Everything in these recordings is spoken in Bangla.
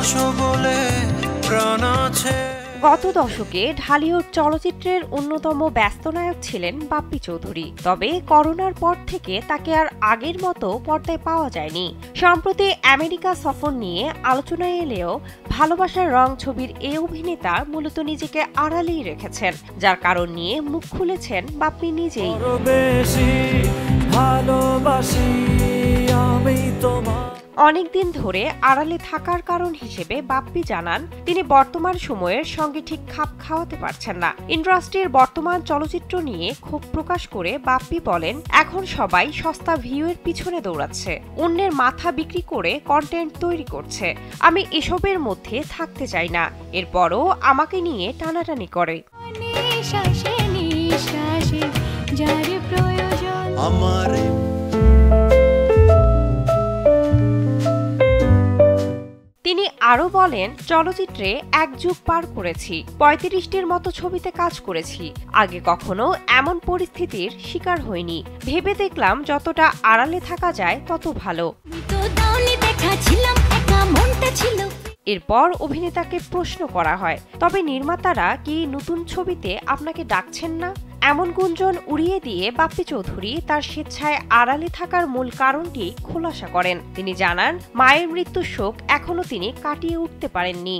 ভালোবাসো বলে প্রাণ আছে। গত দশকে ঢালিউড চলচ্চিত্রের অন্যতম ব্যস্ত নায়ক ছিলেন বাপ্পি চৌধুরী। তবে করোনার পর থেকে তাকে আর আগের মতো পর্দায় পাওয়া যায়নি। সম্প্রতি আমেরিকা সফর নিয়ে আলোচনায় এলেও ভালোবাসার রং ছবির এই অভিনেতা মূলত নিজেকে আড়ালেই রেখেছেন, যার কারণ নিয়ে মুখ খুলেছেন বাপ্পি নিজেই। অনেকদিন ধরে আড়ালে থাকার কারণ হিসেবে বাপ্পি জানান, তিনি বর্তমান সময়ের সঙ্গে ঠিক খাপ খাওয়াতে পারছেন না। ইন্ডাস্ট্রির বর্তমান চলচ্চিত্র নিয়ে ক্ষোভ প্রকাশ করে বাপ্পি বলেন, এখন সবাই সস্তা ভিউয়ের পিছনে দৌড়াচ্ছে, অন্যের মাথা বিক্রি করে কন্টেন্ট তৈরি করছে। আমি এসবের মধ্যে থাকতে চাই না, এরপরও আমাকে নিয়ে টানাটানি করে। তিনি আরো বলেন, চলচ্চিত্রে এক যুগ পার করেছি, ৩৫টির মতো ছবিতে কাজ করেছি। আগে কখনো এমন পরিস্থিতির শিকার হইনি। ভেবে দেখলাম যতটা আড়ালে থাকা যায় তত ভালো। এরপর অভিনেতাকে প্রশ্ন করা হয়, তবে নির্মাতারা কি নতুন ছবিতে আপনাকে ডাকছেন না? এমন গুঞ্জন উড়িয়ে দিয়ে বাপ্পি চৌধুরী তার স্বেচ্ছায় আড়ালে থাকার মূল কারণটি খোলাসা করেন। তিনি জানান, মায়ের মৃত্যুর শোক এখনো তিনি কাটিয়ে উঠতে পারেননি।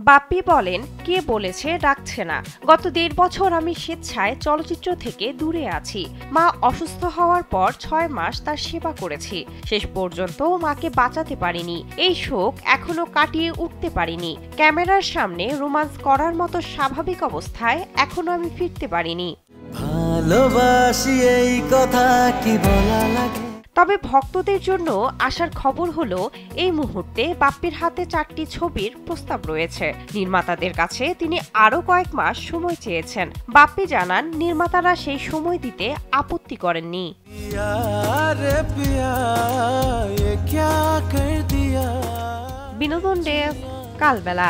বাপ্পি বলেন, কে বলেছে ডাকছে না? গত ১.৫ বছর আমি স্বেচ্ছায় চলচ্চিত্র থেকে দূরে আছি। মা অসুস্থ হওয়ার পর ৬ মাস তার সেবা করেছি। শেষ পর্যন্ত মাকে বাঁচাতে পারিনি। এই শোক এখনো কাটিয়ে উঠতে পারিনি। ক্যামেরার সামনে রোমান্স করার মতো স্বাভাবিক অবস্থায় এখনো আমি ফিরতে পারিনি। ভালোবাসি এই কথা কি বলা লাগে। তবে ভক্তদের জন্য আসার খবর হলো, এই মুহূর্তে বাপ্পির হাতে ৪টি ছবির প্রস্তাব রয়েছে। নির্মাতাদের কাছে তিনি আরো কয়েক মাস সময় চেয়েছেন। বাপ্পি জানান, নির্মাতারা সেই সময় দিতে আপত্তি করেননি। বিনোদন ডেস্ক, কালবেলা।